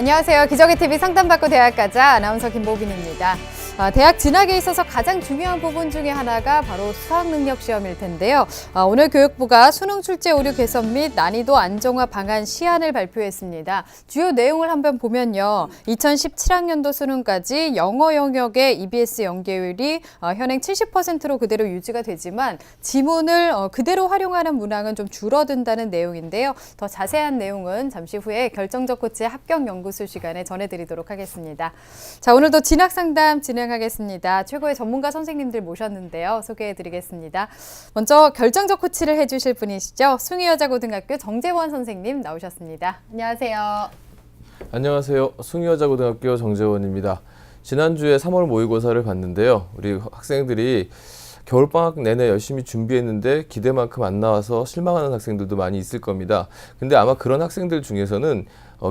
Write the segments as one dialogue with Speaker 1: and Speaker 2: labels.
Speaker 1: 안녕하세요. 기적의 TV 상담받고 대학 가자 아나운서 김보빈입니다. 대학 진학에 있어서 가장 중요한 부분 중에 하나가 바로 수학능력 시험일 텐데요. 오늘 교육부가 수능 출제 오류 개선 및 난이도 안정화 방안 시안을 발표했습니다. 주요 내용을 한번 보면요. 2017학년도 수능까지 영어 영역의 EBS 연계율이 현행 70%로 그대로 유지가 되지만 지문을 그대로 활용하는 문항은 좀 줄어든다는 내용인데요. 더 자세한 내용은 잠시 후에 결정적 코치의 합격 연구소 시간에 전해드리도록 하겠습니다. 자, 오늘도 진학 상담 진행하겠습니다. 최고의 전문가 선생님들 모셨는데요. 소개해드리겠습니다. 먼저 결정적 코치를 해주실 분이시죠. 숭의여자고등학교 정재원 선생님 나오셨습니다. 안녕하세요.
Speaker 2: 안녕하세요. 숭의여자고등학교 정재원입니다. 지난주에 3월 모의고사를 봤는데요. 우리 학생들이 겨울방학 내내 열심히 준비했는데 기대만큼 안 나와서 실망하는 학생들도 많이 있을 겁니다. 근데 아마 그런 학생들 중에서는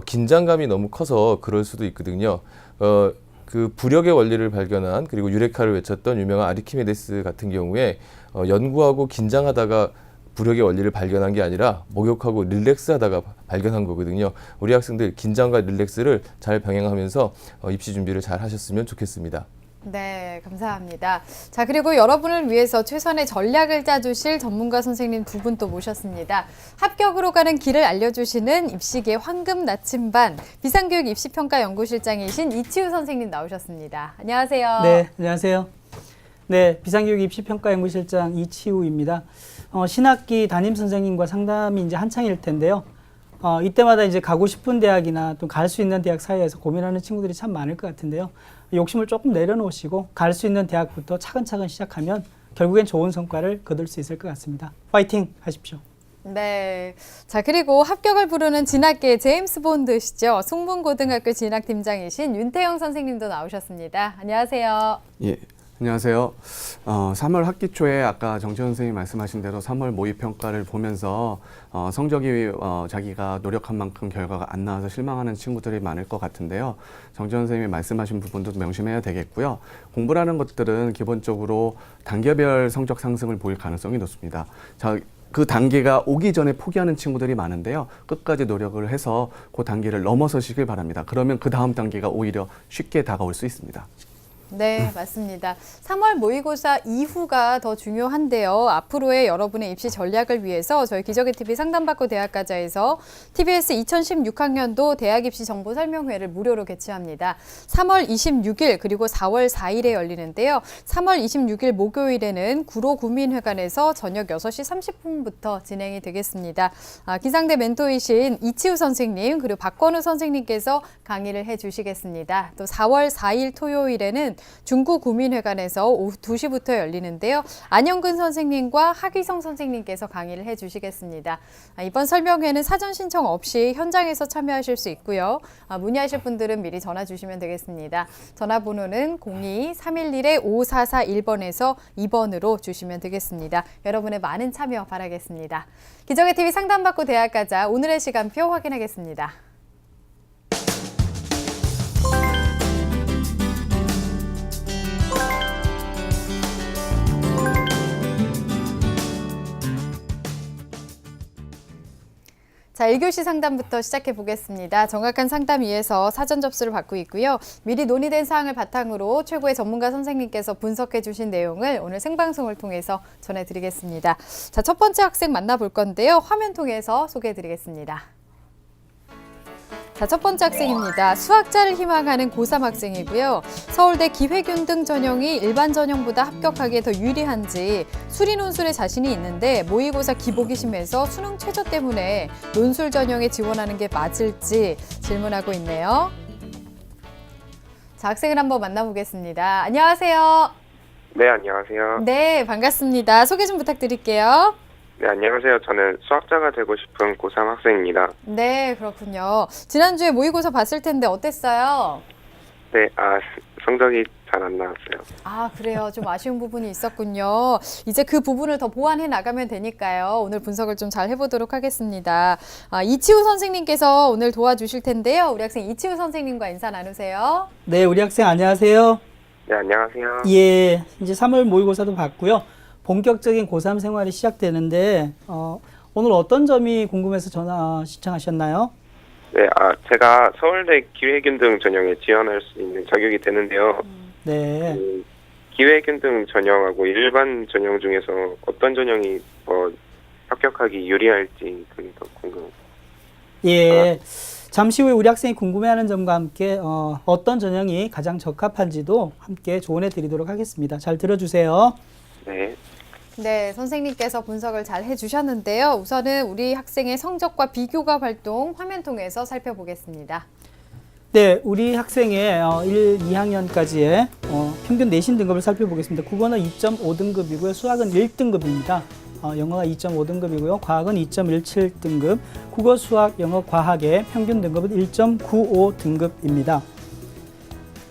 Speaker 2: 긴장감이 너무 커서 그럴 수도 있거든요. 그 부력의 원리를 발견한 그리고 유레카를 외쳤던 유명한 아르키메데스 같은 경우에 연구하고 긴장하다가 부력의 원리를 발견한 게 아니라 목욕하고 릴렉스하다가 발견한 거거든요. 우리 학생들 긴장과 릴렉스를 잘 병행하면서 입시 준비를 잘 하셨으면 좋겠습니다.
Speaker 1: 네, 감사합니다. 자, 그리고 여러분을 위해서 최선의 전략을 짜주실 전문가 선생님 두 분 또 모셨습니다. 합격으로 가는 길을 알려주시는 입시계 황금 나침반 비상교육 입시평가연구실장이신 이치우 선생님 나오셨습니다. 안녕하세요.
Speaker 3: 네, 안녕하세요. 네, 비상교육 입시평가연구실장 이치우입니다. 신학기 담임 선생님과 상담이 이제 한창일 텐데요. 이때마다 이제 가고 싶은 대학이나 또 갈 수 있는 대학 사이에서 고민하는 친구들이 참 많을 것 같은데요. 욕심을 조금 내려놓으시고 갈 수 있는 대학부터 차근차근 시작하면 결국엔 좋은 성과를 거둘 수 있을 것 같습니다. 파이팅 하십시오.
Speaker 1: 네. 자, 그리고 합격을 부르는 진학계의 제임스 본드시죠. 숭문고등학교 진학팀장이신 윤태영 선생님도 나오셨습니다. 안녕하세요.
Speaker 4: 예. 안녕하세요. 3월 학기 초에 아까 정채원 선생님이 말씀하신 대로 3월 모의평가를 보면서 성적이 자기가 노력한 만큼 결과가 안 나와서 실망하는 친구들이 많을 것 같은데요. 정채원 선생님이 말씀하신 부분도 명심해야 되겠고요. 공부라는 것들은 기본적으로 단계별 성적 상승을 보일 가능성이 높습니다. 그 단계가 오기 전에 포기하는 친구들이 많은데요. 끝까지 노력을 해서 그 단계를 넘어서시길 바랍니다. 그러면 그 다음 단계가 오히려 쉽게 다가올 수 있습니다.
Speaker 1: 네, 맞습니다. 3월 모의고사 이후가 더 중요한데요. 앞으로의 여러분의 입시 전략을 위해서 저희 기적의 TV 상담받고 대학가자에서 TBS 2016학년도 대학 입시 정보 설명회를 무료로 개최합니다. 3월 26일 그리고 4월 4일에 열리는데요. 3월 26일 목요일에는 구로구민회관에서 저녁 6시 30분부터 진행이 되겠습니다. 기상대 멘토이신 이치우 선생님 그리고 박건우 선생님께서 강의를 해주시겠습니다. 또 4월 4일 토요일에는 중구구민회관에서 오후 2시부터 열리는데요. 안영근 선생님과 하기성 선생님께서 강의를 해주시겠습니다. 이번 설명회는 사전 신청 없이 현장에서 참여하실 수 있고요. 문의하실 분들은 미리 전화 주시면 되겠습니다. 전화번호는 02-311-5441번에서 2번으로 주시면 되겠습니다. 여러분의 많은 참여 바라겠습니다. 기적의 TV 상담받고 대학 가자 오늘의 시간표 확인하겠습니다. 자, 1교시 상담부터 시작해 보겠습니다. 정확한 상담 위해서 사전 접수를 받고 있고요. 미리 논의된 사항을 바탕으로 최고의 전문가 선생님께서 분석해 주신 내용을 오늘 생방송을 통해서 전해드리겠습니다. 자, 첫 번째 학생 만나볼 건데요. 화면 통해서 소개해 드리겠습니다. 자, 첫 번째 학생입니다. 수학자를 희망하는 고3 학생이고요. 서울대 기회균등 전형이 일반 전형보다 합격하기에 더 유리한지 수리 논술에 자신이 있는데 모의고사 기복이 심해서 수능 최저 때문에 논술 전형에 지원하는 게 맞을지 질문하고 있네요. 자, 학생을 한번 만나보겠습니다. 안녕하세요.
Speaker 5: 네, 안녕하세요.
Speaker 1: 네, 반갑습니다. 소개 좀 부탁드릴게요.
Speaker 5: 네, 안녕하세요. 저는 수학자가 되고 싶은 고3 학생입니다.
Speaker 1: 네, 그렇군요. 지난주에 모의고사 봤을 텐데 어땠어요?
Speaker 5: 네, 성적이 잘 안 나왔어요.
Speaker 1: 아, 그래요. 좀 아쉬운 부분이 있었군요. 이제 그 부분을 더 보완해 나가면 되니까요. 오늘 분석을 좀 잘 해보도록 하겠습니다. 이치우 선생님께서 오늘 도와주실 텐데요. 우리 학생 이치우 선생님과 인사 나누세요.
Speaker 3: 네, 우리 학생 안녕하세요.
Speaker 5: 네, 안녕하세요.
Speaker 3: 예, 이제 3월 모의고사도 봤고요. 본격적인 고3 생활이 시작되는데 오늘 어떤 점이 궁금해서 전화 신청하셨나요?
Speaker 5: 네, 제가 서울대 기회균등 전형에 지원할 수 있는 자격이 되는데요.
Speaker 3: 네.
Speaker 5: 그 기회균등 전형하고 일반 전형 중에서 어떤 전형이 더 합격하기 유리할지 그게 더 궁금해요.
Speaker 3: 예. 잠시 후에 우리 학생이 궁금해하는 점과 함께 어떤 전형이 가장 적합한지도 함께 조언해 드리도록 하겠습니다. 잘 들어주세요.
Speaker 5: 네.
Speaker 1: 네, 선생님께서 분석을 잘 해주셨는데요. 우선은 우리 학생의 성적과 비교가 활동 화면 통해서 살펴보겠습니다.
Speaker 3: 네, 우리 학생의 1, 2학년까지의 평균 내신 등급을 살펴보겠습니다. 국어는 2.5등급이고요. 수학은 1등급입니다. 영어가 2.5등급이고요. 과학은 2.17등급, 국어, 수학, 영어, 과학의 평균 등급은 1.95등급입니다.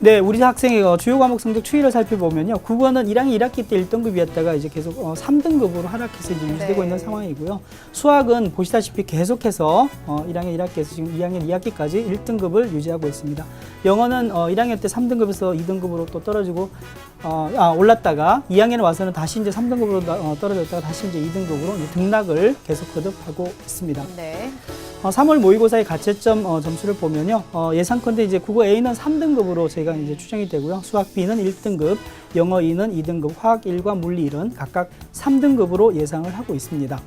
Speaker 3: 네, 우리 학생의 주요 과목 성적 추이를 살펴보면요. 국어는 1학년 1학기 때 1등급이었다가 이제 계속 3등급으로 하락해서 이제 유지되고
Speaker 1: 네.
Speaker 3: 있는 상황이고요. 수학은 보시다시피 계속해서 1학년 1학기에서 지금 2학년 2학기까지 1등급을 유지하고 있습니다. 영어는 1학년 때 3등급에서 2등급으로 또 떨어지고 올랐다가 2학년에 와서는 다시 이제 3등급으로 떨어졌다가 다시 이제 2등급으로 이제 등락을 계속 거듭하고 있습니다.
Speaker 1: 네.
Speaker 3: 3월 모의고사의 가채점 점수를 보면요. 예상컨대 이제 국어 A는 3등급으로 저희가 이제 추정이 되고요. 수학 B는 1등급, 영어 2는 2등급, 화학 1과 물리 1은 각각 3등급으로 예상을 하고 있습니다.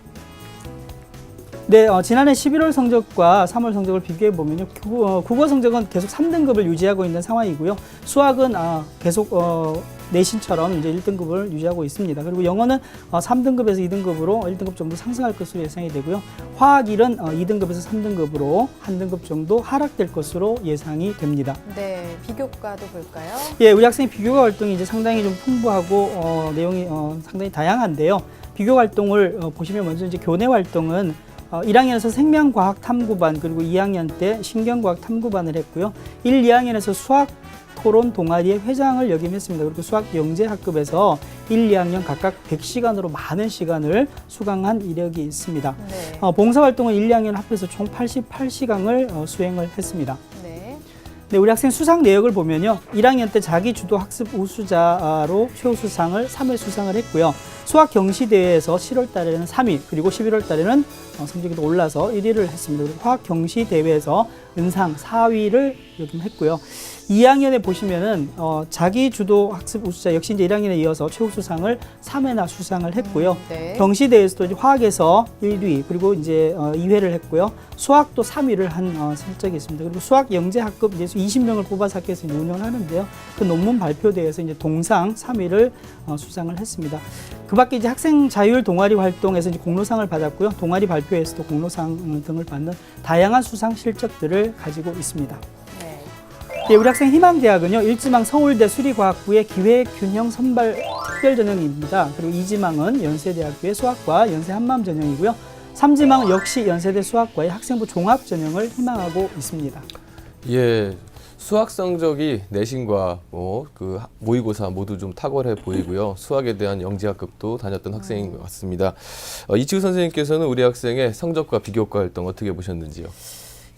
Speaker 3: 네, 지난해 11월 성적과 3월 성적을 비교해 보면요. 국어 성적은 계속 3등급을 유지하고 있는 상황이고요. 수학은 계속 내신처럼 이제 1등급을 유지하고 있습니다. 그리고 영어는 3등급에서 2등급으로 1등급 정도 상승할 것으로 예상이 되고요. 화학 1은 2등급에서 3등급으로 한 등급 정도 하락될 것으로 예상이 됩니다.
Speaker 1: 네, 비교과도 볼까요?
Speaker 3: 예, 우리 학생의 비교과 활동이 이제 상당히 좀 풍부하고 내용이 상당히 다양한데요. 비교 활동을 보시면 먼저 이제 교내 활동은 1학년에서 생명과학 탐구반 그리고 2학년 때 신경과학 탐구반을 했고요. 1, 2학년에서 수학 토론 동아리의 회장을 역임했습니다. 그리고 수학 영재학급에서 1, 2학년 각각 100시간으로 많은 시간을 수강한 이력이 있습니다.
Speaker 1: 네.
Speaker 3: 봉사활동은 1, 2학년 합해서 총 88시간을 수행을 했습니다.
Speaker 1: 네,
Speaker 3: 우리 학생 수상 내역을 보면요. 1학년 때 자기주도 학습 우수자로 최우수상을 3회 수상을 했고요. 수학 경시대회에서 7월 달에는 3위, 그리고 11월 달에는 성적이 더 올라서 1위를 했습니다. 그리고 화학 경시대회에서 은상 4위를 역임했고요. 2학년에 보시면은 자기주도 학습 우수자 역시 이제 1학년에 이어서 최우수상을 3회나 수상을 했고요.
Speaker 1: 네.
Speaker 3: 경시대회에서도 이제 화학에서 1위 그리고 이제 2회를 했고요. 수학도 3위를 한 실적이 있습니다. 그리고 수학 영재학급 이제 20명을 뽑아서 학교에서 운영을 하는데요. 그 논문 발표대회에서 이제 동상 3위를 수상을 했습니다. 그밖에 이제 학생 자율 동아리 활동에서 이제 공로상을 받았고요. 동아리 발표에서도 공로상 등을 받는 다양한 수상 실적들을 가지고 있습니다. 네, 우리 학생 희망대학은요. 1지망 서울대 수리과학부의 기회균형 선발 특별전형입니다. 그리고 2지망은 연세대학교의 수학과 연세 한마음 전형이고요. 3지망은 역시 연세대 수학과의 학생부 종합 전형을 희망하고 있습니다.
Speaker 2: 예, 수학 성적이 내신과 그 모의고사 모두 좀 탁월해 보이고요. 수학에 대한 영재학급도 다녔던 학생인 것 같습니다. 이치우 선생님께서는 우리 학생의 성적과 비교과 활동 어떻게 보셨는지요?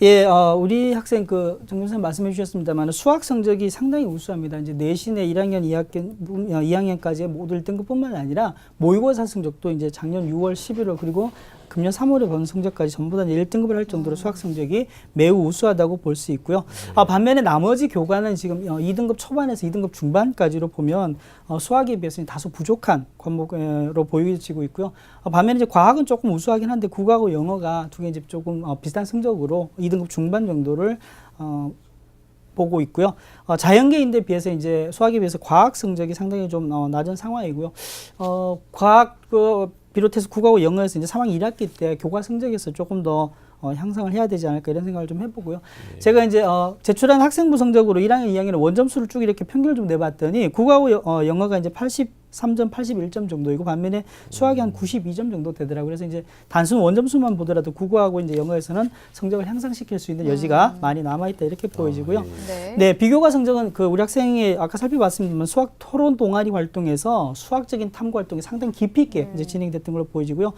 Speaker 3: 예, 우리 학생 정 선생님 말씀해 주셨습니다만 수학 성적이 상당히 우수합니다. 이제 내신에 1학년, 2학년까지의 모두 1등급뿐만 아니라 모의고사 성적도 이제 작년 6월, 11월 그리고 금년 3월에 본 성적까지 전부 다 1등급을 할 정도로 수학 성적이 매우 우수하다고 볼 수 있고요. 반면에 나머지 교과는 지금 2등급 초반에서 2등급 중반까지로 보면 수학에 비해서 다소 부족한 과목으로 보여지고 있고요. 반면에 이제 과학은 조금 우수하긴 한데 국어하고 영어가 두 개 이제 조금 비슷한 성적으로 2등급 중반 정도를 보고 있고요. 자연계인데 비해서 이제 수학에 비해서 과학 성적이 상당히 좀 낮은 상황이고요. 과학 비롯해서 국어하고 영어에서 이제 3학년 1학기 때 교과 성적에서 조금 더 향상을 해야 되지 않을까 이런 생각을 좀 해보고요. 네. 제가 이제 제출한 학생부 성적으로 1학년, 2학년에 원점수를 쭉 이렇게 평균을 좀 내봤더니 국어하고 영어가 이제 83점, 81점 정도이고 반면에 수학이 한 92점 정도 되더라고요. 그래서 이제 단순 원점수만 보더라도 국어하고 이제 영어에서는 성적을 향상시킬 수 있는 여지가 많이 남아있다 이렇게 보여지고요.
Speaker 1: 네.
Speaker 3: 네, 비교과 성적은 우리 학생이 아까 살펴봤습니다만 수학 토론 동아리 활동에서 수학적인 탐구 활동이 상당히 깊이 있게 이제 진행됐던 걸로 보여지고요.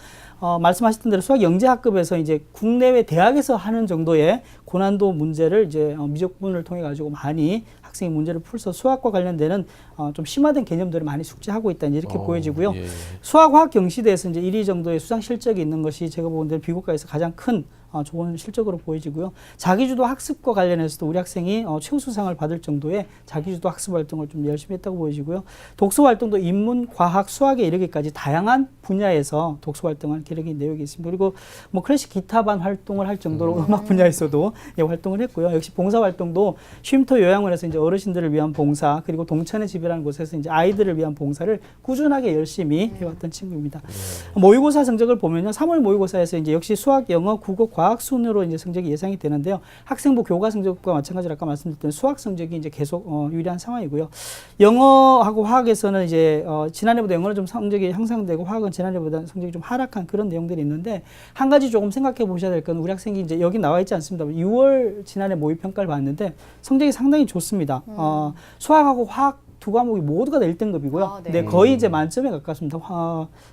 Speaker 3: 말씀하셨던 대로 수학 영재학급에서 이제 국내외 대학에서 하는 정도의 고난도 문제를 이제 미적분을 통해 가지고 많이 학생이 문제를 풀서 수학과 관련되는 좀 심화된 개념들을 많이 숙지하고 있다 이렇게 보여지고요.
Speaker 2: 예.
Speaker 3: 수학, 화학, 경시대에서 이제 1위 정도의 수상 실적이 있는 것이 제가 보는 데는 비교과에서 가장 큰 좋은 실적으로 보여지고요. 자기주도 학습과 관련해서도 우리 학생이 최우수상을 받을 정도의 자기주도 학습 활동을 좀 열심히 했다고 보여지고요. 독서 활동도 인문, 과학, 수학에 이르기까지 다양한 분야에서 독서 활동한 기록이 내용이 있습니다. 그리고 뭐 클래식 기타반 활동을 할 정도로 음악 분야에서도 활동을 했고요. 역시 봉사 활동도 쉼터 요양원에서 이제 어르신들을 위한 봉사, 그리고 동천의 집이라는 곳에서 이제 아이들을 위한 봉사를 꾸준하게 열심히 해왔던 친구입니다. 모의고사 성적을 보면요, 3월 모의고사에서 이제 역시 수학, 영어, 국어, 과학 순으로 이제 성적이 예상이 되는데요. 학생부 교과 성적과 마찬가지로 아까 말씀드렸던 수학 성적이 이제 계속 유리한 상황이고요. 영어하고 화학에서는 이제 지난해보다 영어는 좀 성적이 향상되고 화학은 지난해보다 성적이 좀 하락한 그런 내용들이 있는데, 한 가지 조금 생각해 보셔야 될 건 우리 학생이 이제 여기 나와 있지 않습니다. 6월 지난해 모의 평가를 봤는데 성적이 상당히 좋습니다. 수학하고 화학 두 과목이 모두가 다 1등급이고요.
Speaker 1: 네.
Speaker 3: 네, 거의 이제 만점에 가깝습니다.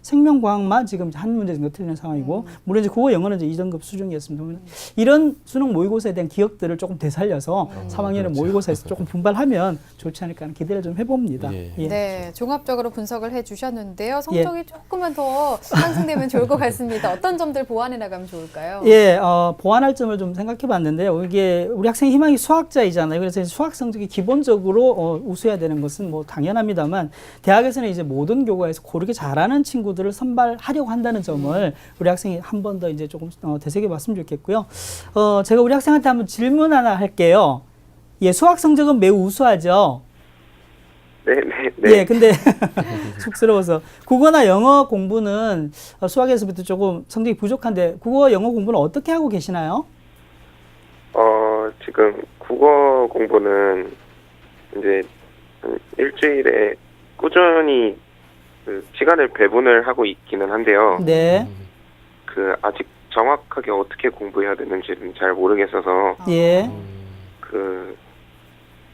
Speaker 3: 생명과학만 지금 한 문제 정도 틀리는 상황이고, 물론 이제 국어 영어는 이제 2등급 수준이었습니다. 이런 수능 모의고사에 대한 기억들을 조금 되살려서 3학년의
Speaker 2: 그렇죠.
Speaker 3: 모의고사에서 조금 분발하면 좋지 않을까 하는 기대를 좀 해봅니다.
Speaker 2: 예.
Speaker 3: 예.
Speaker 1: 네, 종합적으로 분석을 해주셨는데요. 성적이 조금만 더 상승되면 좋을 것 같습니다. 어떤 점들 보완해 나가면 좋을까요?
Speaker 3: 예, 보완할 점을 좀 생각해 봤는데요. 이게 우리 학생 희망이 수학자이잖아요. 그래서 수학 성적이 기본적으로 우수해야 되는 것은 뭐 당연합니다만, 대학에서는 이제 모든 교과에서 고르게 잘하는 친구들을 선발하려고 한다는 점을 우리 학생이 한 번 더 이제 조금 되새겨 봤으면 좋겠고요. 제가 우리 학생한테 한번 질문 하나 할게요. 예, 수학 성적은 매우 우수하죠?
Speaker 5: 네.
Speaker 3: 예, 근데 쑥스러워서 국어나 영어 공부는 수학에서부터 조금 성적이 부족한데, 국어, 영어 공부는 어떻게 하고 계시나요?
Speaker 5: 지금 국어 공부는 이제 일주일에 꾸준히 그 시간을 배분을 하고 있기는 한데요.
Speaker 3: 네.
Speaker 5: 그 아직 정확하게 어떻게 공부해야 되는지는 잘 모르겠어서
Speaker 3: 예.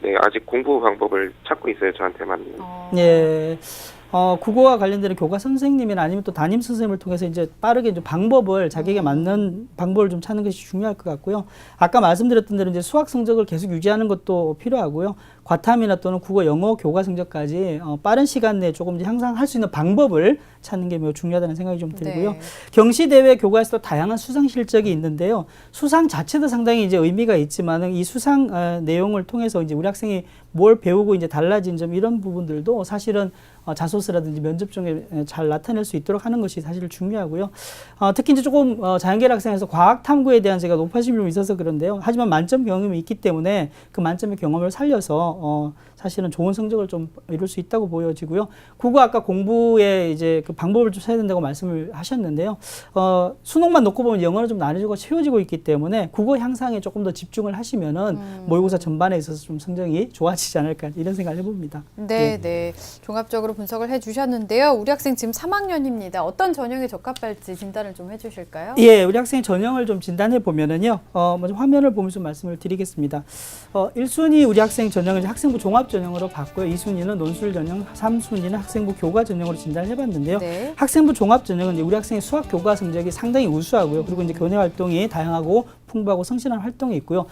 Speaker 5: 네, 아직 공부 방법을 찾고 있어요. 저한테 맞는.
Speaker 3: 예. 국어와 관련되는 교과 선생님이나 아니면 또 담임 선생님을 통해서 이제 빠르게 좀 방법을, 자기에게 맞는 방법을 좀 찾는 것이 중요할 것 같고요. 아까 말씀드렸던 대로 이제 수학 성적을 계속 유지하는 것도 필요하고요. 과탐이나 또는 국어, 영어 교과 성적까지 빠른 시간 내에 조금 이제 향상할 수 있는 방법을 찾는 게 매우 중요하다는 생각이 좀 들고요.
Speaker 1: 네.
Speaker 3: 경시대회 교과에서도 다양한 수상 실적이 있는데요. 수상 자체도 상당히 이제 의미가 있지만은 이 수상 내용을 통해서 이제 우리 학생이 뭘 배우고 이제 달라진 점, 이런 부분들도 사실은 자소서라든지 면접 중에 잘 나타낼 수 있도록 하는 것이 사실 중요하고요. 특히 이제 조금 자연계열 학생에서 과학 탐구에 대한 제가 높아심이 좀 있어서 그런데요. 하지만 만점 경험이 있기 때문에 그 만점의 경험을 살려서 사실은 좋은 성적을 좀 이룰 수 있다고 보여지고요. 국어 아까 공부에 이제 그 방법을 좀 써야 된다고 말씀을 하셨는데요. 수능만 놓고 보면 영어는 좀 나눠지고 채워지고 있기 때문에 국어 향상에 조금 더 집중을 하시면은 모의고사 전반에 있어서 좀 성적이 좋아지지 않을까, 이런 생각을 해봅니다.
Speaker 1: 네, 네. 종합적으로 분석을 해주셨는데요. 우리 학생 지금 3학년입니다. 어떤 전형에 적합할지 진단을 좀 해주실까요?
Speaker 3: 예, 우리 학생 전형을 좀 진단해 보면은요. 먼저 화면을 보면서 말씀을 드리겠습니다. 1순위 우리 학생 전형은 학생부 종합 전형으로 봤고요. 2순위는 논술 전형, 3순위는 학생부 교과 전형으로 진단을 해봤는데요.
Speaker 1: 네.
Speaker 3: 학생부 종합 전형은 이제 우리 학생의 수학 교과 성적이 상당히 우수하고요. 그리고 이제 교내 활동이 다양하고 풍부하고 성실한 활동이 있고요.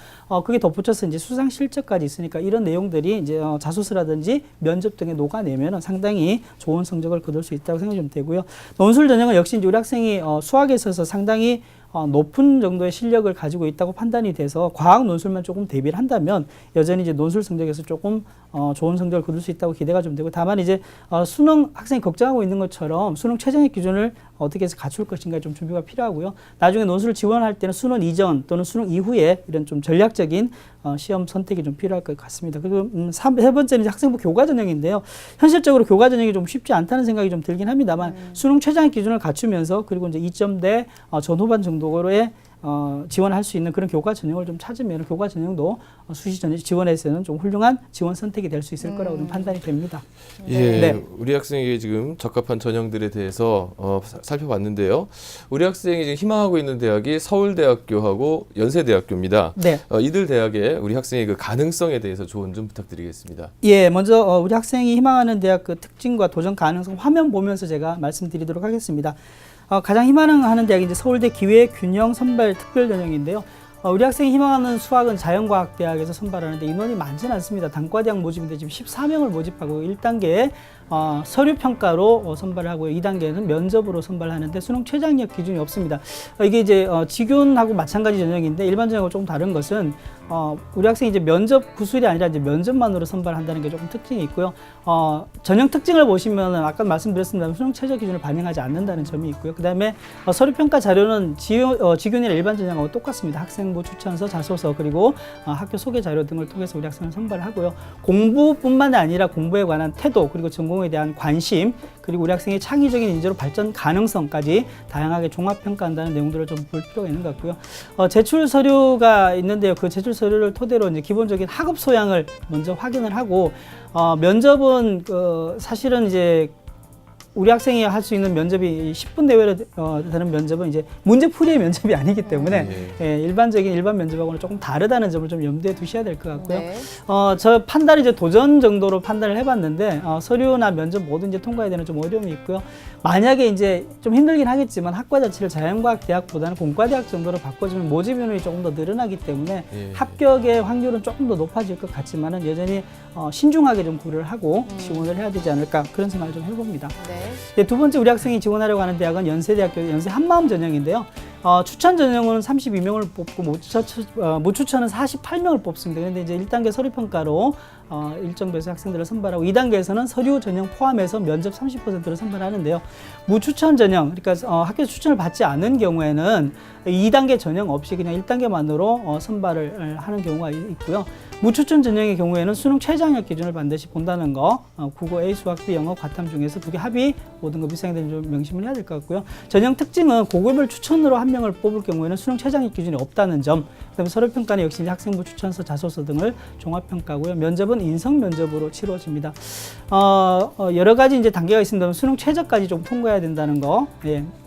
Speaker 3: 그게 덧붙여서 이제 수상 실적까지 있으니까 이런 내용들이 이제 자소서라든지 면접 등에 녹아내면 상당히 좋은 성적을 거둘 수 있다고 생각이 좀 되고요. 논술 전형은 역시 이제 우리 학생이 수학에 있어서 상당히 높은 정도의 실력을 가지고 있다고 판단이 돼서 과학 논술만 조금 대비를 한다면 여전히 이제 논술 성적에서 조금 좋은 성적을 거둘 수 있다고 기대가 좀 되고, 다만 이제 수능 학생이 걱정하고 있는 것처럼 수능 최저의 기준을 어떻게 해서 갖출 것인가 좀 준비가 필요하고요. 나중에 논술을 지원할 때는 수능 이전 또는 수능 이후에 이런 좀 전략적인 시험 선택이 좀 필요할 것 같습니다. 그리고 세 번째는 이제 학생부 교과 전형인데요. 현실적으로 교과 전형이 좀 쉽지 않다는 생각이 좀 들긴 합니다만 수능 최저의 기준을 갖추면서 그리고 이제 2점대 전후반 정도로의 지원할 수 있는 그런 교과 전형을 좀 찾으면 교과 전형도 수시 지원에서는 좀 훌륭한 지원 선택이 될 수 있을 거라고 좀 판단이 됩니다.
Speaker 2: 예,
Speaker 3: 네.
Speaker 2: 우리 학생에게 지금 적합한 전형들에 대해서 살펴봤는데요. 우리 학생이 지금 희망하고 있는 대학이 서울대학교하고 연세대학교입니다.
Speaker 3: 네.
Speaker 2: 이들 대학에 우리 학생의 그 가능성에 대해서 조언 좀 부탁드리겠습니다.
Speaker 3: 예, 먼저 우리 학생이 희망하는 대학 그 특징과 도전 가능성 화면 보면서 제가 말씀드리도록 하겠습니다. 가장 희망하는 대학이 이제 서울대 기회균형 선발 특별 전형인데요. 우리 학생이 희망하는 수학은 자연과학대학에서 선발하는데 인원이 많지는 않습니다. 단과대학 모집인데 지금 14명을 모집하고 1단계에 서류평가로 선발을 하고요. 2단계는 면접으로 선발하는데 수능 최저학력 기준이 없습니다. 이게 이제 직윤하고 마찬가지 전형인데 일반 전형하고 조금 다른 것은 우리 학생이 이제 면접 구술이 아니라 이제 면접만으로 선발한다는 게 조금 특징이 있고요. 전형 특징을 보시면은 아까 말씀드렸습니다. 수능 최저 기준을 반영하지 않는다는 점이 있고요. 그다음에 서류평가 자료는 직윤이나 일반 전형하고 똑같습니다. 학생부 추천서, 자소서 그리고 학교 소개 자료 등을 통해서 우리 학생을 선발하고요. 공부뿐만 아니라 공부에 관한 태도 그리고 전공에 대한 관심 그리고 우리 학생의 창의적인 인재로 발전 가능성까지 다양하게 종합평가한다는 내용들을 좀 볼 필요가 있는 것 같고요. 제출 서류가 있는데요. 그 제출 서류를 토대로 이제 기본적인 학업 소양을 먼저 확인을 하고 면접은 사실은 이제 우리 학생이 할 수 있는 면접이 10분 내외로 되는 면접은 이제 문제풀이의 면접이 아니기 때문에 일반적인 일반 면접하고는 조금 다르다는 점을 좀 염두에 두셔야 될 것 같고요.
Speaker 1: 네.
Speaker 3: 저 판단이 이제 도전 정도로 판단을 해봤는데 서류나 면접 모두 이제 통과해야 되는 좀 어려움이 있고요. 만약에 이제 좀 힘들긴 하겠지만 학과 자체를 자연과학대학보다는 공과대학 정도로 바꿔주면 모집 인원이 조금 더 늘어나기 때문에 합격의 확률은 조금 더 높아질 것 같지만은 여전히 신중하게 좀 고려를 하고 지원을 해야 되지 않을까 그런 생각을 좀 해봅니다.
Speaker 1: 네.
Speaker 3: 두 번째 우리 학생이 지원하려고 하는 대학은 연세대학교 연세 한마음 전형인데요. 추천 전형은 32명을 뽑고 못 추천은 48명을 뽑습니다. 그런데 이제 1단계 서류평가로 일정 배수 학생들을 선발하고 2단계에서는 서류 전형 포함해서 면접 30%를 선발하는데요. 무추천 전형, 그러니까 학교에서 추천을 받지 않은 경우에는 2단계 전형 없이 그냥 1단계만으로 선발을 하는 경우가 있고요. 무추천 전형의 경우에는 수능 최저학력 기준을 반드시 본다는 거, 국어 A, 수학 B, 영어, 과탐 중에서 두 개 합의 모든 거 비상되는 좀 명심을 해야 될 것 같고요. 전형 특징은 고급별 추천으로 한 명을 뽑을 경우에는 수능 최저학력 기준이 없다는 점, 그다음에 서류평가는 역시 학생부 추천서, 자소서 등을 종합평가고요. 면접은 인성 면접으로 치러집니다. 여러 가지 이제 단계가 있습니다. 수능 최저까지 좀 통과해야 된다는 거,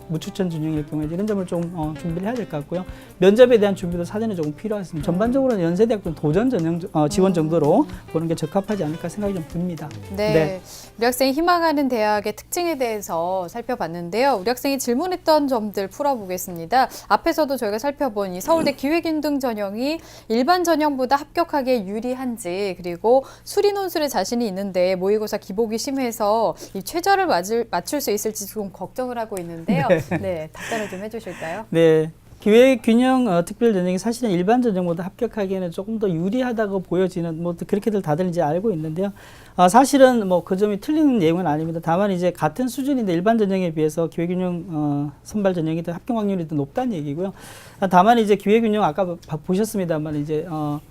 Speaker 3: 무추천 전형일 경우에 이런 점을 좀 준비를 해야 될 것 같고요. 면접에 대한 준비도 사전에 조금 필요하습니다. 전반적으로는 연세대학교 도전 전형 지원 정도로 보는 게 적합하지 않을까 생각이 좀 듭니다.
Speaker 1: 네. 우리 학생이 희망하는 대학의 특징에 대해서 살펴봤는데요. 우리 학생이 질문했던 점들 풀어보겠습니다. 앞에서도 저희가 살펴본 이 서울대 기획인등 전형이 일반 전형보다 합격하기에 유리한지, 그리고 수리 논술에 자신이 있는데 모의고사 기복이 심해서 이 최저를 맞출 수 있을지 좀 걱정을 하고 있는데요. 네, 답변을 좀 해주실까요?
Speaker 3: 네. 기획균형 특별 전형이 사실은 일반 전형보다 합격하기에는 조금 더 유리하다고 보여지는 뭐 그렇게들 다들 이제 알고 있는데요. 사실은 뭐 그 점이 틀린 내용은 아닙니다. 다만 이제 같은 수준인데 일반 전형에 비해서 기획균형 선발 전형이 더 합격 확률이 더 높다는 얘기고요. 다만 이제 기획균형 아까 보셨습니다만 이제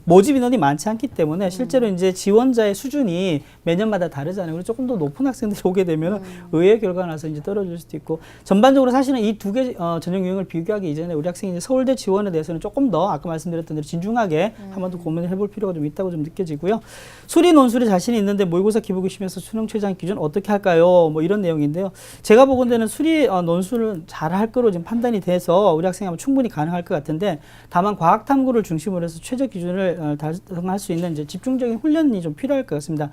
Speaker 3: 모집 인원이 많지 않기 때문에 실제로 이제 지원자의 수준이 매년마다 다르잖아요. 그래서 조금 더 높은 학생들이 오게 되면 의외의 결과가 나서 이제 떨어질 수도 있고, 전반적으로 사실은 이 두 개 전형 유형을 비교하기 이전에 우리 학생이 이제 서울대 지원에 대해서는 조금 더 아까 말씀드렸던 대로 진중하게 한 번 더 고민을 해볼 필요가 좀 있다고 좀 느껴지고요. 수리 논술에 자신이 있는데 모의고사 기복이 심해서 수능 최저학력 기준 어떻게 할까요? 뭐 이런 내용인데요. 제가 보건대는 수리 논술을 잘 할 거로 지금 판단이 돼서 우리 학생이 하면 충분히 가능할 것 같은데, 다만 과학탐구를 중심으로 해서 최저 기준을 달성할 수 있는 이제 집중적인 훈련이 좀 필요할 것 같습니다.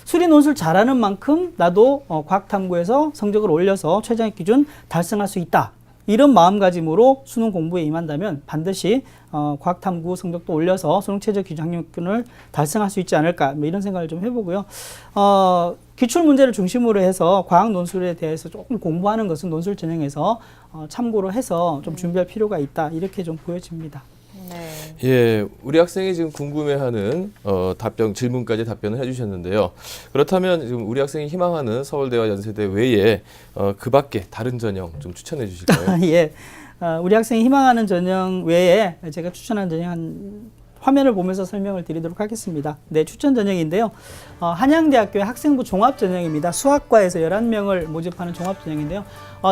Speaker 3: 수리 논술 잘하는 만큼 나도 과학탐구에서 성적을 올려서 최저학력 기준 달성할 수 있다. 이런 마음가짐으로 수능 공부에 임한다면 반드시 과학탐구 성적도 올려서 수능 최저 기준 학력을 달성할 수 있지 않을까, 뭐 이런 생각을 좀 해보고요. 기출 문제를 중심으로 해서 과학 논술에 대해서 조금 공부하는 것은 논술 전형에서 참고로 해서 좀 준비할 필요가 있다, 이렇게 좀 보여집니다.
Speaker 1: 네.
Speaker 2: 예, 우리 학생이 지금 궁금해하는 질문까지 답변을 해주셨는데요. 그렇다면 지금 우리 학생이 희망하는 서울대와 연세대 외에 그 밖에 다른 전형 좀 추천해 주실까요?
Speaker 3: 예, 우리 학생이 희망하는 전형 외에 제가 추천한 전형 한 화면을 보면서 설명을 드리도록 하겠습니다. 네, 추천 전형인데요. 한양대학교의 학생부 종합 전형입니다. 수학과에서 11명을 모집하는 종합 전형인데요.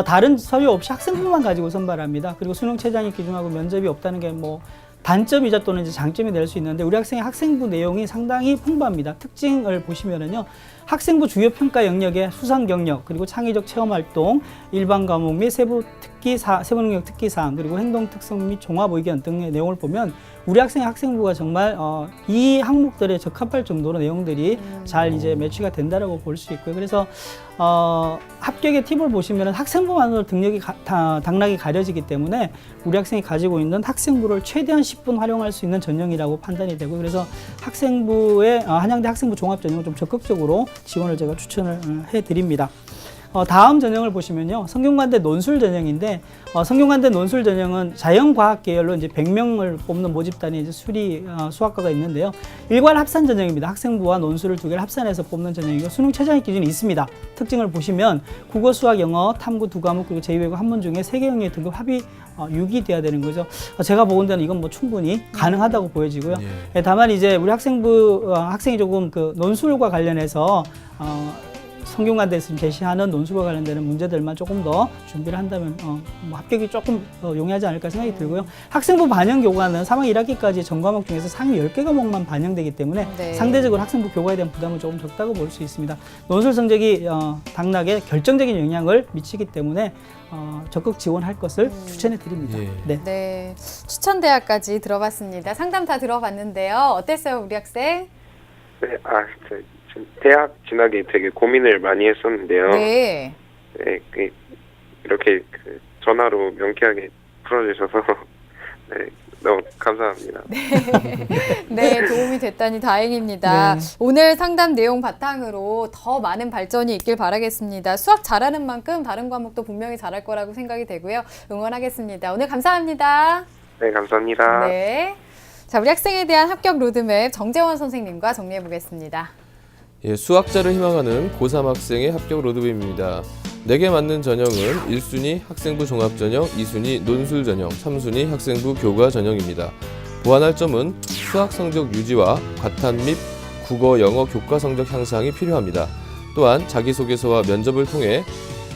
Speaker 3: 다른 서류 없이 학생부만 가지고 선발합니다. 그리고 수능 최저학력 기준하고 면접이 없다는 게 뭐 단점이자 또는 이제 장점이 될 수 있는데, 우리 학생의 학생부 내용이 상당히 풍부합니다. 특징을 보시면은요, 학생부 주요 평가 영역의 수상 경력, 그리고 창의적 체험 활동, 일반 과목 및 세부 능력 특기 사항, 그리고 행동 특성 및 종합 의견 등의 내용을 보면 우리 학생부가 정말 이 항목들에 적합할 정도로 내용들이 잘 이제 매치가 된다라고 볼 수 있고요. 그래서 합격의 팁을 보시면 학생부만으로 등록이 당락이 가려지기 때문에 우리 학생이 가지고 있는 학생부를 최대한 10분 활용할 수 있는 전형이라고 판단이 되고, 그래서 학생부의 한양대 학생부 종합 전형을 좀 적극적으로 지원을 제가 추천을 해드립니다. 다음 전형을 보시면요, 성균관대 논술 전형인데, 성균관대 논술 전형은 자연과학 계열로 이제 100명을 뽑는 모집단이 이제 수학과가 있는데요. 일괄 합산 전형입니다. 학생부와 논술을 두 개를 합산해서 뽑는 전형이고, 수능 최저학력 기준이 있습니다. 특징을 보시면 국어, 수학, 영어, 탐구 두 과목 그리고 제2외국 한 문 중에 3개 영역 등급 합이 6이 돼야 되는 거죠. 제가 보건대는 이건 뭐 충분히 가능하다고 보여지고요.
Speaker 2: 예.
Speaker 3: 다만 이제 우리 학생이 조금 그 논술과 관련해서 성균관대에서 제시하는 논술과 관련되는 문제들만 조금 더 준비를 한다면 뭐 합격이 조금 용이하지 않을까 생각이 들고요. 학생부 반영 교과는 3학 1학기까지 전 과목 중에서 상위 10개 과목만 반영되기 때문에
Speaker 1: 네.
Speaker 3: 상대적으로 학생부 교과에 대한 부담은 조금 적다고 볼 수 있습니다. 논술 성적이 당락에 결정적인 영향을 미치기 때문에 적극 지원할 것을 추천해 드립니다.
Speaker 2: 예.
Speaker 3: 네.
Speaker 1: 네, 추천대학까지 들어봤습니다. 상담 다 들어봤는데요. 어땠어요, 우리 학생?
Speaker 5: 네, 지금 대학 진학에 되게 고민을 많이 했었는데요.
Speaker 1: 네.
Speaker 5: 네, 이렇게 전화로 명쾌하게 풀어주셔서 네, 너무 감사합니다.
Speaker 1: 네, 도움이 됐다니 다행입니다.
Speaker 3: 네.
Speaker 1: 오늘 상담 내용 바탕으로 더 많은 발전이 있길 바라겠습니다. 수학 잘하는 만큼 다른 과목도 분명히 잘할 거라고 생각이 되고요. 응원하겠습니다. 오늘 감사합니다.
Speaker 5: 네, 감사합니다.
Speaker 1: 네. 자, 우리 학생에 대한 합격 로드맵 정재원 선생님과 정리해 보겠습니다.
Speaker 2: 예, 수학자를 희망하는 고3 학생의 합격 로드맵입니다. 4개 맞는 전형은 1순위 학생부 종합 전형, 2순위 논술 전형, 3순위 학생부 교과 전형입니다. 보완할 점은 수학 성적 유지와 과탄 및 국어, 영어 교과 성적 향상이 필요합니다. 또한 자기소개서와 면접을 통해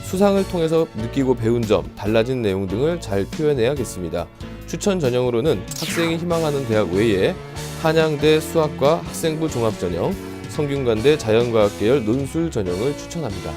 Speaker 2: 수상을 통해서 느끼고 배운 점, 달라진 내용 등을 잘 표현해야겠습니다. 추천 전형으로는 학생이 희망하는 대학 외에 한양대 수학과 학생부 종합 전형, 성균관대 자연과학 계열 논술 전형을 추천합니다.